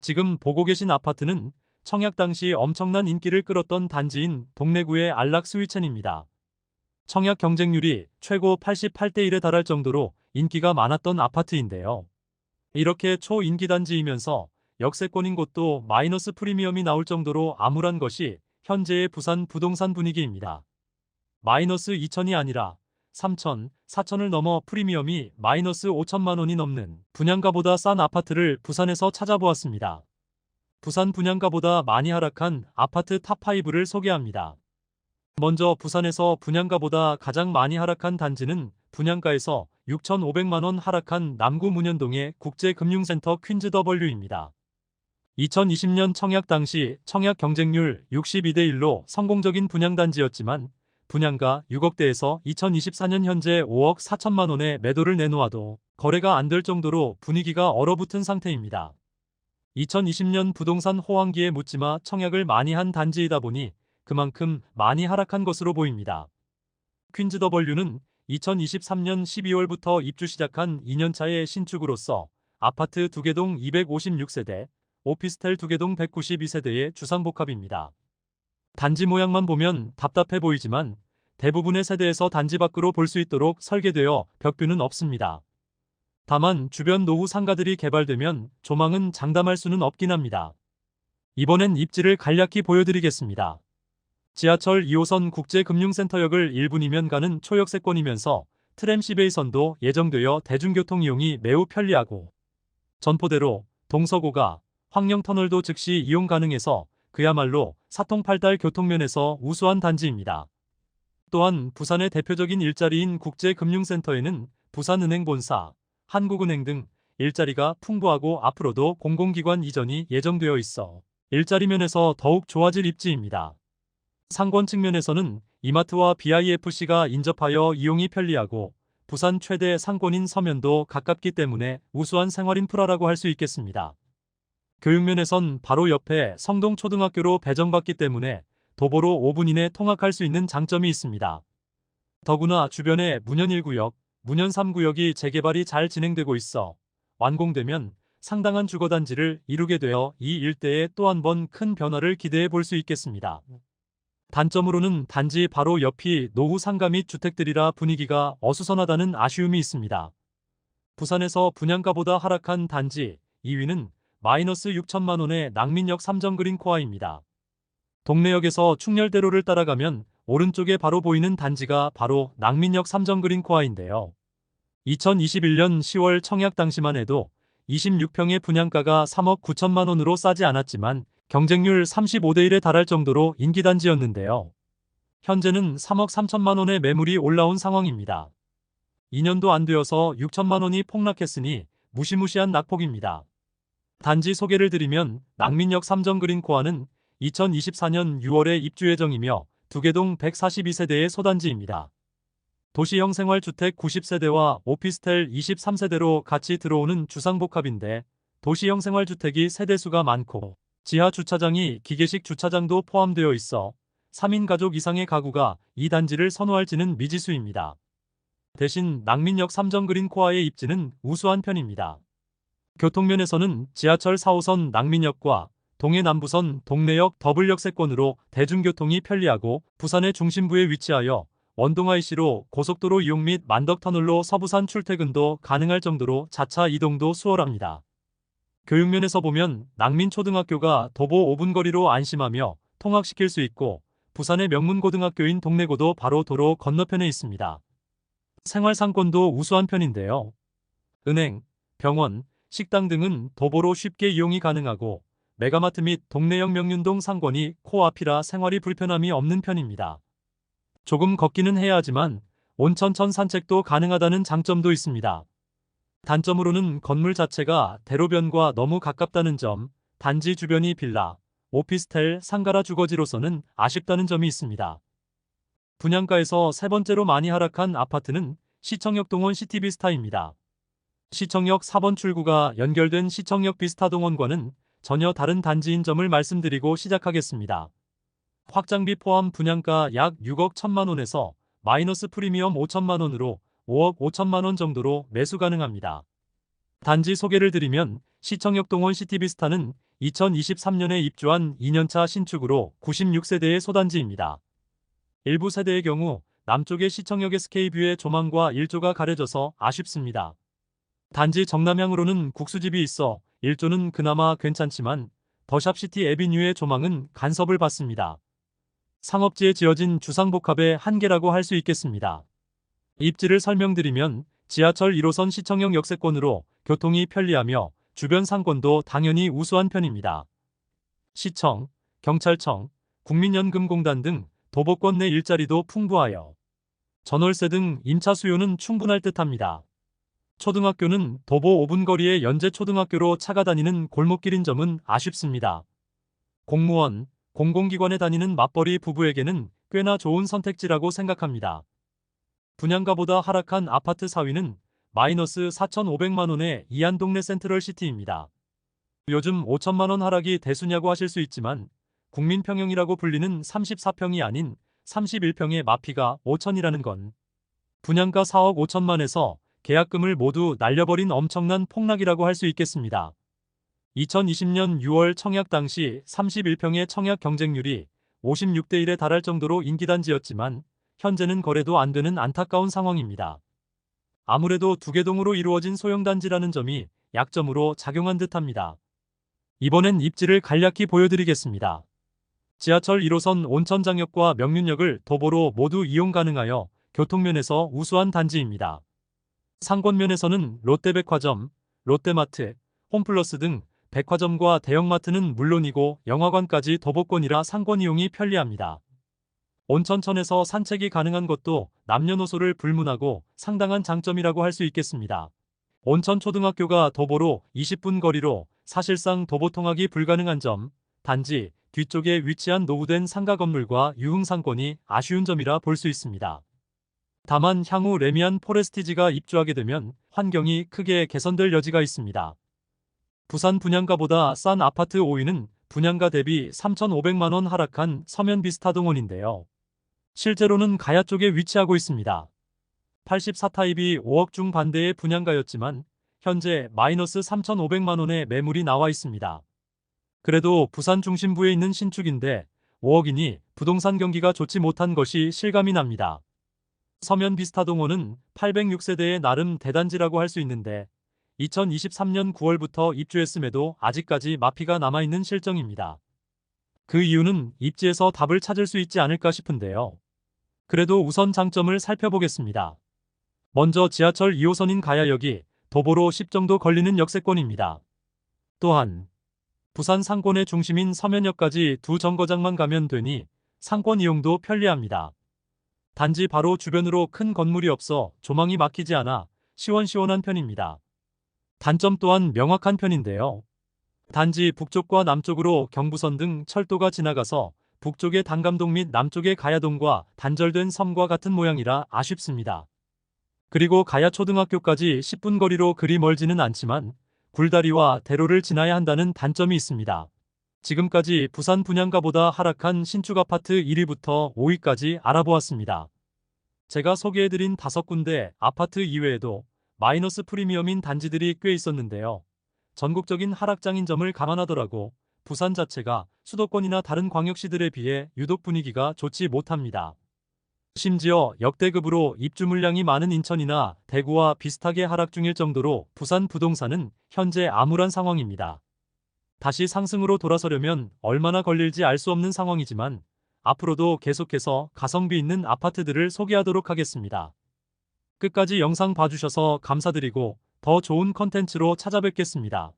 지금 보고 계신 아파트는 청약 당시 엄청난 인기를 끌었던 단지인 동래구의 안락 스위첸입니다. 청약 경쟁률이 최고 88대 1에 달할 정도로 인기가 많았던 아파트인데요. 이렇게 초인기 단지이면서 역세권인 곳도 마이너스 프리미엄이 나올 정도로 암울한 것이 현재의 부산 부동산 분위기입니다. 마이너스 2천이 아니라 3천, 4천을 넘어 프리미엄이 마이너스 5천만 원이 넘는 분양가보다 싼 아파트를 부산에서 찾아보았습니다. 부산 분양가보다 많이 하락한 아파트 탑5를 소개합니다. 먼저 부산에서 분양가보다 가장 많이 하락한 단지는 분양가에서 6,500만 원 하락한 남구 문현동의 국제금융센터 퀸즈W입니다. 2020년 청약 당시 청약 경쟁률 62대 1로 성공적인 분양단지였지만 분양가 6억대에서 2024년 현재 5억 4천만 원의 매도를 내놓아도 거래가 안 될 정도로 분위기가 얼어붙은 상태입니다. 2020년 부동산 호황기에 묻지마 청약을 많이 한 단지이다 보니 그만큼 많이 하락한 것으로 보입니다. 퀸즈W는 2023년 12월부터 입주 시작한 2년차의 신축으로서 아파트 2개동 256세대, 오피스텔 2개동 192세대의 주상복합입니다. 단지 모양만 보면 답답해 보이지만 대부분의 세대에서 단지 밖으로 볼 수 있도록 설계되어 벽뷰는 없습니다. 다만 주변 노후 상가들이 개발되면 조망은 장담할 수는 없긴 합니다. 이번엔 입지를 간략히 보여드리겠습니다. 지하철 2호선 국제금융센터역을 1분이면 가는 초역세권이면서 트램 시베이선도 예정되어 대중교통 이용이 매우 편리하고 전포대로 동서고가 황령터널도 즉시 이용 가능해서 그야말로 사통팔달 교통면에서 우수한 단지입니다. 또한 부산의 대표적인 일자리인 국제금융센터에는 부산은행 본사, 한국은행 등 일자리가 풍부하고 앞으로도 공공기관 이전이 예정되어 있어 일자리 면에서 더욱 좋아질 입지입니다. 상권 측면에서는 이마트와 BIFC가 인접하여 이용이 편리하고 부산 최대 상권인 서면도 가깝기 때문에 우수한 생활인프라라고 할 수 있겠습니다. 교육면에선 바로 옆에 성동초등학교로 배정받기 때문에 도보로 5분 이내 통학할 수 있는 장점이 있습니다. 더구나 주변에 문현 1구역, 문현 3구역이 재개발이 잘 진행되고 있어 완공되면 상당한 주거단지를 이루게 되어 이 일대에 또 한 번 큰 변화를 기대해 볼 수 있겠습니다. 단점으로는 단지 바로 옆이 노후 상가 및 주택들이라 분위기가 어수선하다는 아쉬움이 있습니다. 부산에서 분양가보다 하락한 단지 2위는 마이너스 6천만 원의 낭민역 삼정그린코아입니다. 동래역에서 충렬대로를 따라가면 오른쪽에 바로 보이는 단지가 바로 낭민역 삼정그린코아인데요. 2021년 10월 청약 당시만 해도 26평의 분양가가 3억 9천만 원으로 싸지 않았지만 경쟁률 35대 1에 달할 정도로 인기단지였는데요. 현재는 3억 3천만 원의 매물이 올라온 상황입니다. 2년도 안 되어서 6천만 원이 폭락했으니 무시무시한 낙폭입니다. 단지 소개를 드리면 낭민역 삼정그린코아는 2024년 6월에 입주 예정이며 2개동 142세대의 소단지입니다. 도시형 생활주택 90세대와 오피스텔 23세대로 같이 들어오는 주상복합인데 도시형 생활주택이 세대수가 많고 지하 주차장이 기계식 주차장도 포함되어 있어 3인 가족 이상의 가구가 이 단지를 선호할지는 미지수입니다. 대신 낭민역 삼정그린코아의 입지는 우수한 편입니다. 교통면에서는 지하철 4호선 낭민역과 동해 남부선 동래역 더블역세권으로 대중교통이 편리하고 부산의 중심부에 위치하여 원동 IC로 고속도로 이용 및 만덕터널로 서부산 출퇴근도 가능할 정도로 자차 이동도 수월합니다. 교육면에서 보면 낭민초등학교가 도보 5분 거리로 안심하며 통학시킬 수 있고 부산의 명문고등학교인 동래고도 바로 도로 건너편에 있습니다. 생활상권도 우수한 편인데요. 은행, 병원, 식당 등은 도보로 쉽게 이용이 가능하고 메가마트 및 동래역 명륜동 상권이 코앞이라 생활이 불편함이 없는 편입니다. 조금 걷기는 해야 하지만 온천천 산책도 가능하다는 장점도 있습니다. 단점으로는 건물 자체가 대로변과 너무 가깝다는 점, 단지 주변이 빌라, 오피스텔, 상가라 주거지로서는 아쉽다는 점이 있습니다. 분양가에서 세 번째로 많이 하락한 아파트는 시청역 동원 시티비스타입니다. 시청역 4번 출구가 연결된 시청역 비스타동원과는 전혀 다른 단지인 점을 말씀드리고 시작하겠습니다. 확장비 포함 분양가 약 6억 1천만 원에서 마이너스 프리미엄 5천만 원으로 5억 5천만 원 정도로 매수 가능합니다. 단지 소개를 드리면 시청역 동원 시티비스타는 2023년에 입주한 2년차 신축으로 96세대의 소단지입니다. 일부 세대의 경우 남쪽의 시청역 SK뷰의 조망과 일조가 가려져서 아쉽습니다. 단지 정남향으로는 국수집이 있어 일조는 그나마 괜찮지만 더샵시티 애비뉴의 조망은 간섭을 받습니다. 상업지에 지어진 주상복합의 한계라고 할 수 있겠습니다. 입지를 설명드리면 지하철 1호선 시청역 역세권으로 교통이 편리하며 주변 상권도 당연히 우수한 편입니다. 시청, 경찰청, 국민연금공단 등 도보권 내 일자리도 풍부하여 전월세 등 임차 수요는 충분할 듯합니다. 초등학교는 도보 5분 거리의 연제초등학교로 차가 다니는 골목길인 점은 아쉽습니다. 공무원, 공공기관에 다니는 맞벌이 부부에게는 꽤나 좋은 선택지라고 생각합니다. 분양가보다 하락한 아파트 4위는 마이너스 4,500만원의 이안동래 센트럴시티입니다. 요즘 5천만원 하락이 대수냐고 하실 수 있지만 국민평형이라고 불리는 34평이 아닌 31평의 마피가 5천이라는 건 분양가 4억 5천만에서 계약금을 모두 날려버린 엄청난 폭락이라고 할 수 있겠습니다. 2020년 6월 청약 당시 31평의 청약 경쟁률이 56대 1에 달할 정도로 인기단지였지만 현재는 거래도 안 되는 안타까운 상황입니다. 아무래도 두개동으로 이루어진 소형단지라는 점이 약점으로 작용한 듯합니다. 이번엔 입지를 간략히 보여드리겠습니다. 지하철 1호선 온천장역과 명륜역을 도보로 모두 이용 가능하여 교통면에서 우수한 단지입니다. 상권면에서는 롯데백화점, 롯데마트, 홈플러스 등 백화점과 대형마트는 물론이고 영화관까지 도보권이라 상권 이용이 편리합니다. 온천천에서 산책이 가능한 것도 남녀노소를 불문하고 상당한 장점이라고 할 수 있겠습니다. 온천초등학교가 도보로 20분 거리로 사실상 도보 통학이 불가능한 점, 단지 뒤쪽에 위치한 노후된 상가 건물과 유흥상권이 아쉬운 점이라 볼 수 있습니다. 다만 향후 레미안 포레스티지가 입주하게 되면 환경이 크게 개선될 여지가 있습니다. 부산 분양가보다 싼 아파트 5위는 분양가 대비 3,500만원 하락한 서면 비스타동원인데요. 실제로는 가야 쪽에 위치하고 있습니다. 84타입이 5억 중반대의 분양가였지만 현재 마이너스 3,500만원의 매물이 나와 있습니다. 그래도 부산 중심부에 있는 신축인데 5억이니 부동산 경기가 좋지 못한 것이 실감이 납니다. 서면 비스타동원은 806세대의 나름 대단지라고 할 수 있는데 2023년 9월부터 입주했음에도 아직까지 마피가 남아있는 실정입니다. 그 이유는 입지에서 답을 찾을 수 있지 않을까 싶은데요. 그래도 우선 장점을 살펴보겠습니다. 먼저 지하철 2호선인 가야역이 도보로 10 정도 걸리는 역세권입니다. 또한 부산 상권의 중심인 서면역까지 두 정거장만 가면 되니 상권 이용도 편리합니다. 단지 바로 주변으로 큰 건물이 없어 조망이 막히지 않아 시원시원한 편입니다. 단점 또한 명확한 편인데요. 단지 북쪽과 남쪽으로 경부선 등 철도가 지나가서 북쪽의 단감동 및 남쪽의 가야동과 단절된 섬과 같은 모양이라 아쉽습니다. 그리고 가야초등학교까지 10분 거리로 그리 멀지는 않지만 굴다리와 대로를 지나야 한다는 단점이 있습니다. 지금까지 부산 분양가보다 하락한 신축 아파트 1위부터 5위까지 알아보았습니다. 제가 소개해드린 5군데 아파트 이외에도 마이너스 프리미엄인 단지들이 꽤 있었는데요. 전국적인 하락장인 점을 감안하더라도 부산 자체가 수도권이나 다른 광역시들에 비해 유독 분위기가 좋지 못합니다. 심지어 역대급으로 입주 물량이 많은 인천이나 대구와 비슷하게 하락 중일 정도로 부산 부동산은 현재 암울한 상황입니다. 다시 상승으로 돌아서려면 얼마나 걸릴지 알 수 없는 상황이지만 앞으로도 계속해서 가성비 있는 아파트들을 소개하도록 하겠습니다. 끝까지 영상 봐주셔서 감사드리고 더 좋은 컨텐츠로 찾아뵙겠습니다.